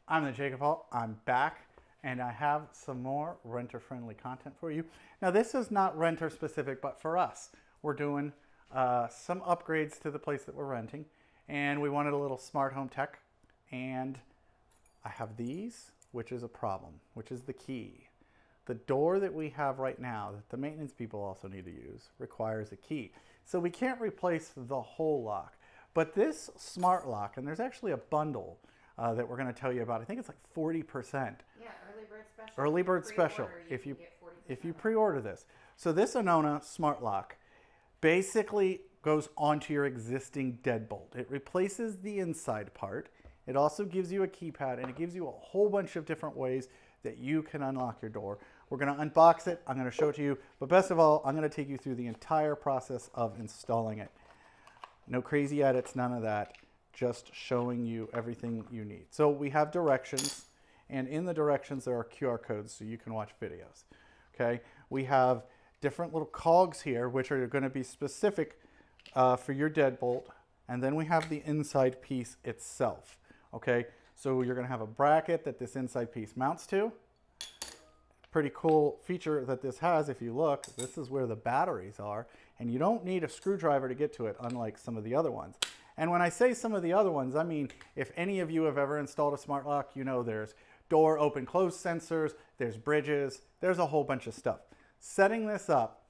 I'm the JakeOfALL. I'm back, and I have some more renter-friendly content for you. Now, this is not renter-specific, but for us, we're doing some upgrades to the place that we're renting, and we wanted a little smart home tech, and I have these, which is a problem, which is the key. The door that we have right now, that the maintenance people also need to use, requires a key. So we can't replace the whole lock. But this smart lock, and there's actually a bundle that we're going to tell you about. I think it's like 40%. Yeah, early bird special. Early bird special. If you pre-order this. So this Anona smart lock basically goes onto your existing deadbolt. It replaces the inside part. It also gives you a keypad, and it gives you a whole bunch of different ways that you can unlock your door. We're going to unbox it. I'm going to show it to you. But best of all, I'm going to take you through the entire process of installing it. No crazy edits, none of that. Just showing you everything you need. So we have directions, and in the directions there are QR codes so you can watch videos. Okay, we have different little cogs here which are going to be specific for your deadbolt, and then we have the inside piece itself. Okay, so you're going to have a bracket that this inside piece mounts to. Pretty cool feature that this has, if you look, this is where the batteries are, and you don't need a screwdriver to get to it, unlike some of the other ones. And when I say some of the other ones, I mean, if any of you have ever installed a smart lock, you know there's door open close sensors, there's bridges, there's a whole bunch of stuff. Setting this up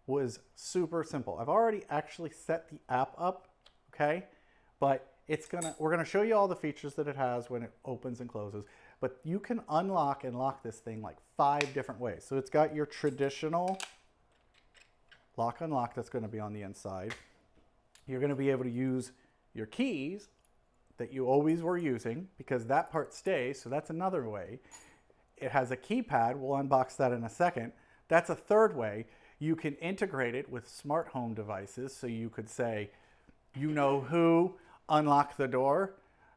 was super simple. I've already actually set the app up, okay? But we're gonna show you all the features that it has when it opens and closes, but you can unlock and lock this thing like 5 different ways. So it's got your traditional lock unlock that's gonna be on the inside. You're gonna be able to use your keys that you always were using because that part stays, so that's another way. It has a keypad, we'll unbox that in a second. That's a third way. You can integrate it with smart home devices, so you could say, you know who, unlock the door,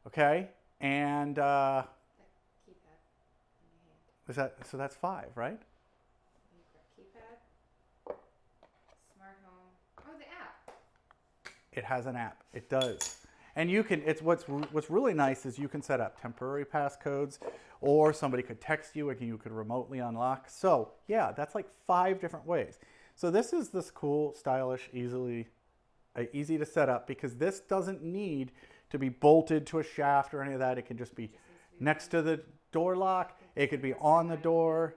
okay? And keypad in your hand. so that's 5, right? Keypad, smart home. Oh, the app. It has an app. It does. And you can, what's really nice is you can set up temporary passcodes, or somebody could text you and you could remotely unlock. So yeah, that's like 5 different ways. So this is this cool, stylish, easy to set up, because this doesn't need to be bolted to a shaft or any of that. It can just be next to the door lock. It could be on the door.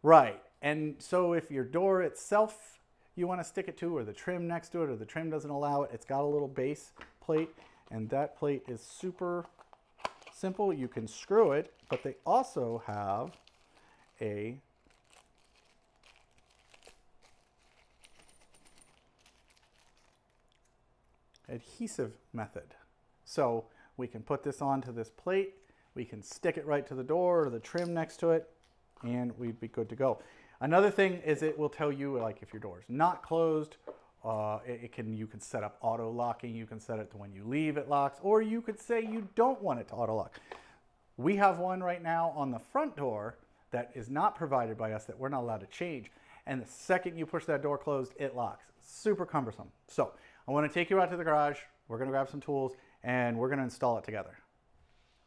Right. And so if your door itself you want to stick it to, or the trim next to it, or the trim doesn't allow it, it's got a little base plate, and that plate is super simple. You can screw it, but they also have a adhesive method. So we can put this onto this plate, we can stick it right to the door or the trim next to it, and we'd be good to go. Another thing is it will tell you, like, if your door is not closed, you can set up auto locking. You can set it to when you leave it locks, or you could say you don't want it to auto lock. We have one right now on the front door that is not provided by us, that we're not allowed to change. And the second you push that door closed, it locks. Super cumbersome. So I want to take you out to the garage. We're going to grab some tools, and we're going to install it together.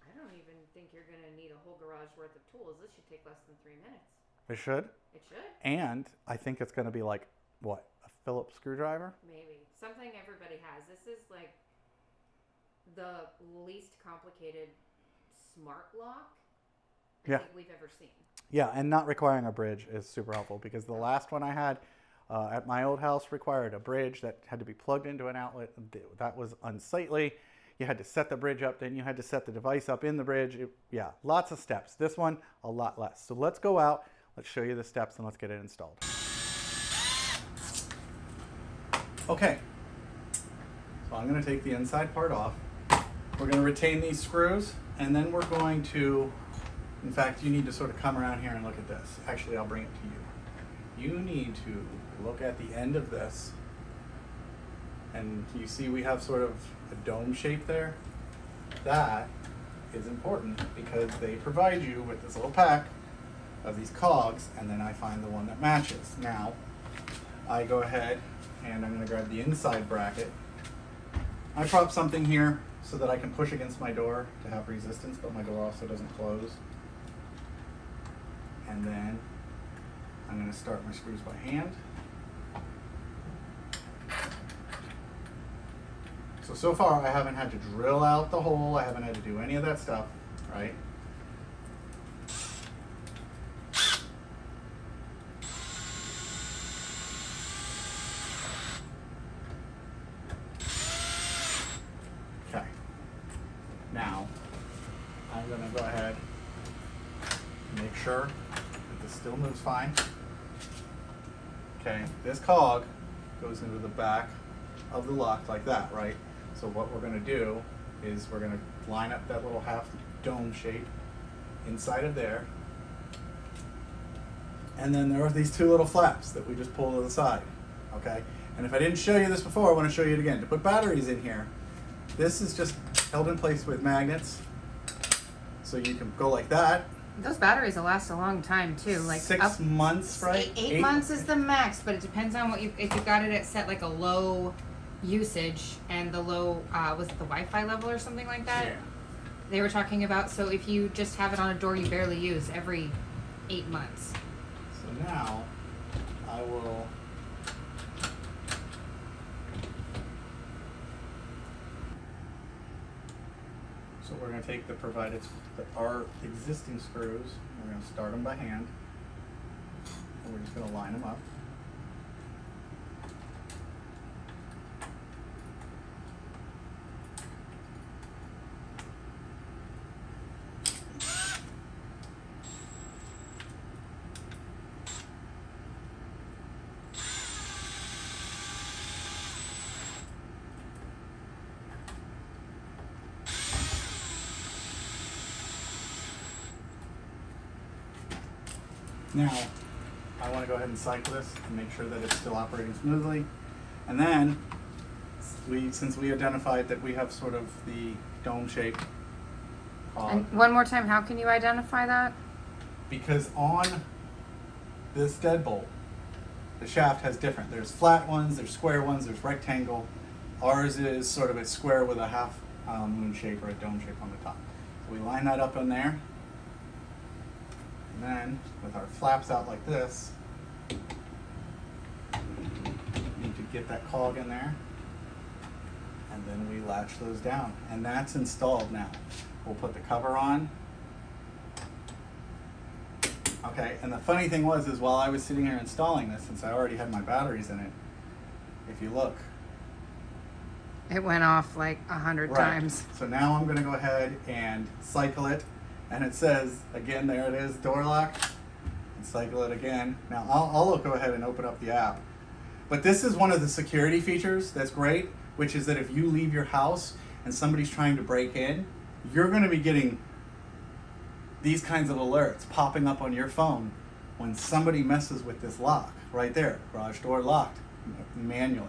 I don't even think you're going to need a whole garage worth of tools. This should take less than 3 minutes. It should? It should. And I think it's going to be like, what, a Phillips screwdriver? Maybe. Something everybody has. This is like the least complicated smart lock I think we've ever seen. Yeah, and not requiring a bridge is super helpful, because the last one I had at my old house required a bridge that had to be plugged into an outlet. That was unsightly. You had to set the bridge up, then you had to set the device up in the bridge. Yeah, lots of steps. This one, a lot less. So let's go out, let's show you the steps, and let's get it installed. Okay, so I'm going to take the inside part off. We're going to retain these screws, and then we're going to, in fact, you need to sort of come around here and look at this. Actually, I'll bring it to you. You need to look at the end of this, and you see we have sort of a dome shape there. That is important because they provide you with this little pack of these cogs, and then I find the one that matches. Now, I go ahead and I'm going to grab the inside bracket. I prop something here so that I can push against my door to have resistance, but my door also doesn't close. And then I'm going to start my screws by hand. So far I haven't had to drill out the hole, I haven't had to do any of that stuff, right? Okay. Now, I'm going to go ahead and make sure that this still moves fine. Okay, this cog goes into the back of the lock like that, right? So what we're going to do is we're going to line up that little half dome shape inside of there. And then there are these two little flaps that we just pull to the side, okay? And if I didn't show you this before, I want to show you it again. To put batteries in here, this is just held in place with magnets. So you can go like that. Those batteries will last a long time too. Like 6 months, right? 8 months is the max, but it depends on what if you got it at set like a low usage and the low was it the Wi-Fi level or something like that? Yeah. They were talking about, so if you just have it on a door you barely use every 8 months. So now I will we're going to take the provided our existing screws, we're going to start them by hand, and we're just going to line them up. Now, I want to go ahead and cycle this and make sure that it's still operating smoothly. And then, since we identified that we have sort of the dome shape cog. And one more time, how can you identify that? Because on this deadbolt, the shaft has different. There's flat ones, there's square ones, there's rectangle. Ours is sort of a square with a half moon shape or a dome shape on the top. So we line that up in there. And then, with our flaps out like this, we need to get that cog in there, and then we latch those down. And that's installed now. We'll put the cover on. Okay, and the funny thing was, is while I was sitting here installing this, since I already had my batteries in it, if you look. It went off like 100 times. So now I'm gonna go ahead and cycle it. And it says, again, there it is, door lock, and cycle it again. Now, I'll go ahead and open up the app. But this is one of the security features that's great, which is that if you leave your house and somebody's trying to break in, you're going to be getting these kinds of alerts popping up on your phone when somebody messes with this lock right there, garage door locked manually.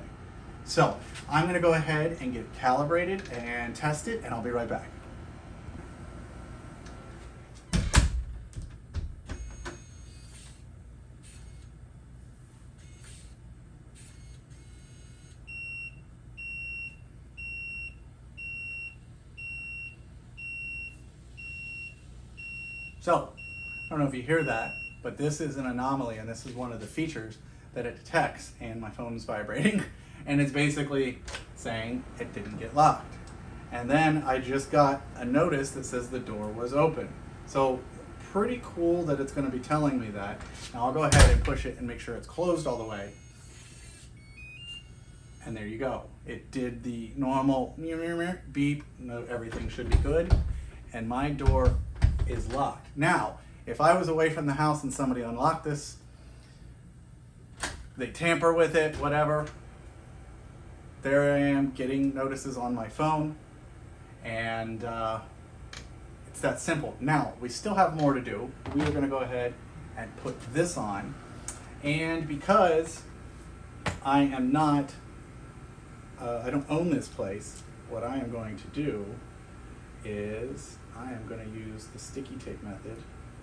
So, I'm going to go ahead and get calibrated and test it, and I'll be right back. So, I don't know if you hear that, but this is an anomaly, and this is one of the features that it detects, and my phone is vibrating, and it's basically saying it didn't get locked. And then I just got a notice that says the door was open. So, pretty cool that it's going to be telling me that. Now I'll go ahead and push it and make sure it's closed all the way. And there you go. It did the normal beep, no, everything should be good, and my door is locked. Now, if I was away from the house and somebody unlocked this, they tamper with it, whatever, there I am getting notices on my phone, and it's that simple. Now, we still have more to do. We are going to go ahead and put this on, and because I am not, I don't own this place, what I am going to do is I am going to use the sticky tape method,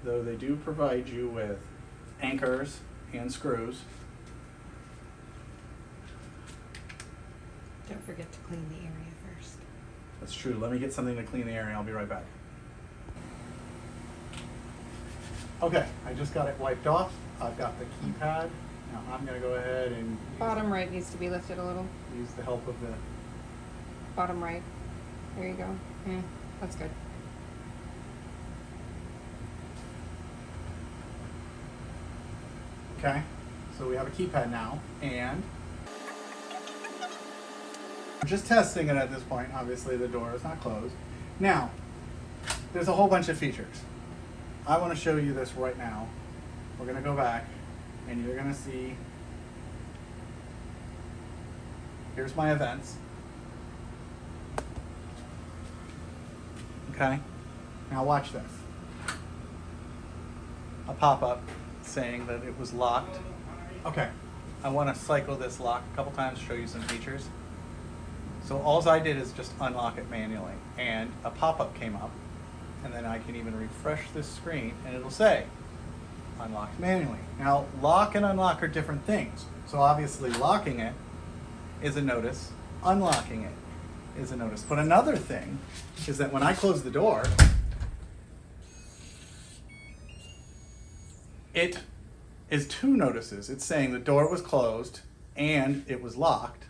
though they do provide you with anchors and screws. Don't forget to clean the area first. That's true. Let me get something to clean the area. I'll be right back. Okay, I just got it wiped off. I've got the keypad. Now I'm going to go ahead and Bottom right needs to be lifted a little. use the help of the... Bottom right. There you go. Yeah, that's good. Okay, so we have a keypad now, and we're just testing it at this point. Obviously the door is not closed. Now, there's a whole bunch of features. I want to show you this right now. We're going to go back, and you're going to see, here's my events. Okay, now watch this. A pop-up saying that it was locked. Okay, I want to cycle this lock a couple times, show you some features. So all I did is just unlock it manually, and a pop-up came up, and then I can even refresh this screen, and it'll say unlocked manually. Now, lock and unlock are different things. So obviously locking it is a notice, unlocking it is a notice. But another thing is that when I close the door, it is two notices. It's saying the door was closed and it was locked.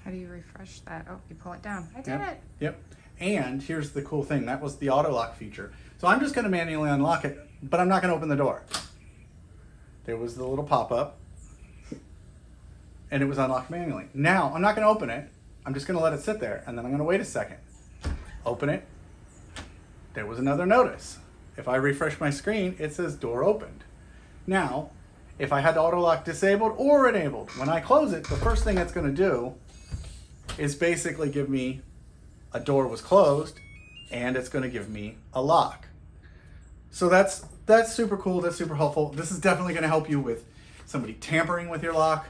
How do you refresh that? Oh, you pull it down. I did Yep. it. Yep. And here's the cool thing. That was the auto lock feature. So I'm just going to manually unlock it, but I'm not going to open the door. There was the little pop-up, and it was unlocked manually. Now, I'm not going to open it. I'm just going to let it sit there, and then I'm going to wait a second. Open it. There was another notice. If I refresh my screen, it says door opened. Now, if I had auto lock disabled or enabled, when I close it, the first thing it's going to do is basically give me a door was closed, and it's going to give me a lock. So that's super cool. That's super helpful. This is definitely going to help you with somebody tampering with your lock,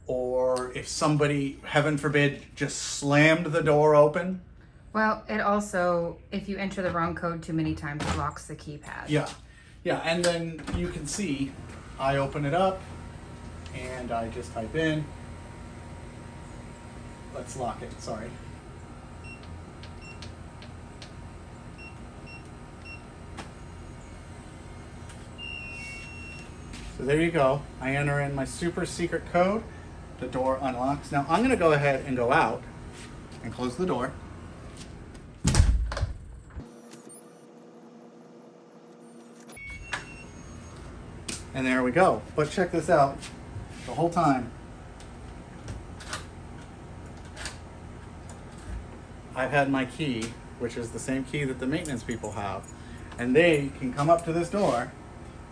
or if somebody, heaven forbid, just slammed the door open. Well, it also, if you enter the wrong code too many times, it locks the keypad. Yeah, and then you can see I open it up and I just type in, let's lock it, sorry. So there you go. I enter in my super secret code. The door unlocks. Now I'm going to go ahead and go out and close the door. And there we go. But check this out. The whole time I've had my key, which is the same key that the maintenance people have, and they can come up to this door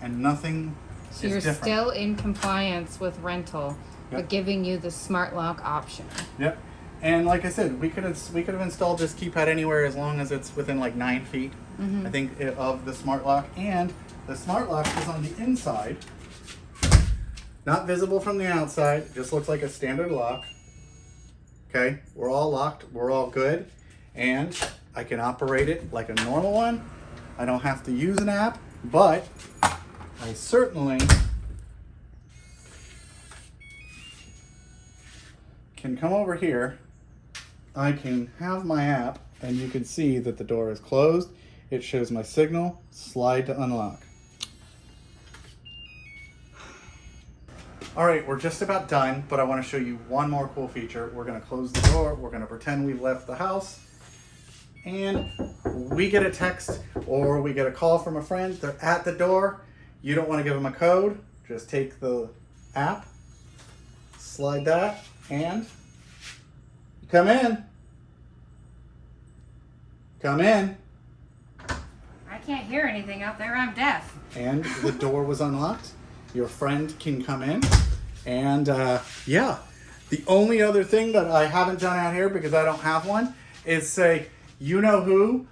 and nothing So is you're different. still in compliance with rental, Yep. but giving you the smart lock option. Yep. And like I said, we could have installed this keypad anywhere as long as it's within like 9 feet, I think, of the smart lock. And the smart lock is on the inside, not visible from the outside. It just looks like a standard lock. Okay, we're all locked. We're all good. And I can operate it like a normal one. I don't have to use an app, but I certainly can come over here. I can have my app, and you can see that the door is closed. It shows my signal, slide to unlock. All right, we're just about done, but I want to show you one more cool feature. We're going to close the door. We're going to pretend we've left the house, and we get a text or we get a call from a friend. They're at the door. You don't want to give them a code. Just take the app, slide that, and come in. Come in. I can't hear anything out there. I'm deaf. And the door was unlocked. Your friend can come in. And yeah, the only other thing that I haven't done out here because I don't have one is say, you know who,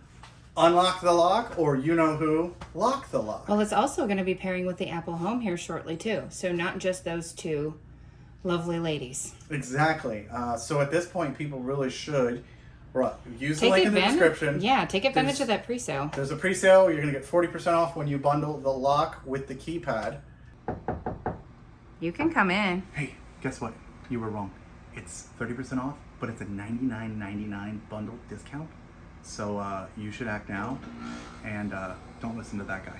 unlock the lock, or you know who, lock the lock. Well, it's also going to be pairing with the Apple Home here shortly too. So not just those two lovely ladies. Exactly. So at this point, people really should use the Take link in the advantage. description. Yeah, take advantage of that pre-sale. There's a pre-sale. You're going to get 40% off when you bundle the lock with the keypad. You can come in. Hey, guess what? You were wrong. It's 30% off, but but it's a $99.99 bundle discount. So you should act now, and don't listen to that guy.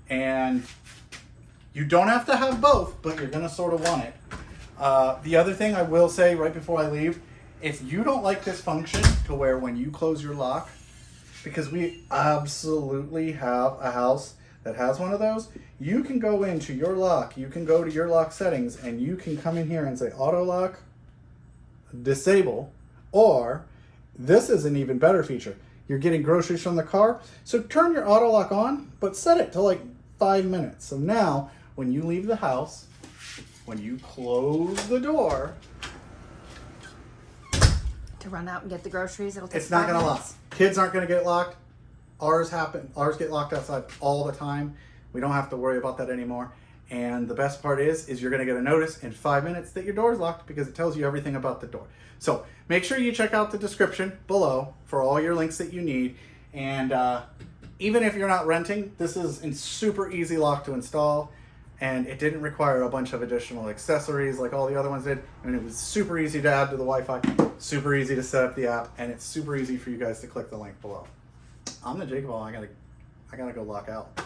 And you don't have to have both, but you're gonna sort of want it. The other thing I will say right before I leave, if you don't like this function to where when you close your lock, because we absolutely have a house that has one of those, you can go into your lock, you can go to your lock settings, and you can come in here and say auto lock, disable, or this is an even better feature. You're getting groceries from the car, so turn your auto lock on, but set it to like 5 minutes. So now when you leave the house, when you close the door, to run out and get the groceries, it'll take it's not 5 gonna lock. minutes. Kids aren't gonna get locked. Ours get locked outside all the time. We don't have to worry about that anymore. And the best part is you're gonna get a notice in 5 minutes that your door's locked because it tells you everything about the door. So make sure you check out the description below for all your links that you need. And even if you're not renting, this is a super easy lock to install. And it didn't require a bunch of additional accessories like all the other ones did. And it was super easy to add to the Wi-Fi, super easy to set up the app, and it's super easy for you guys to click the link below. I'm the JakeOfALL. I gotta go lock out.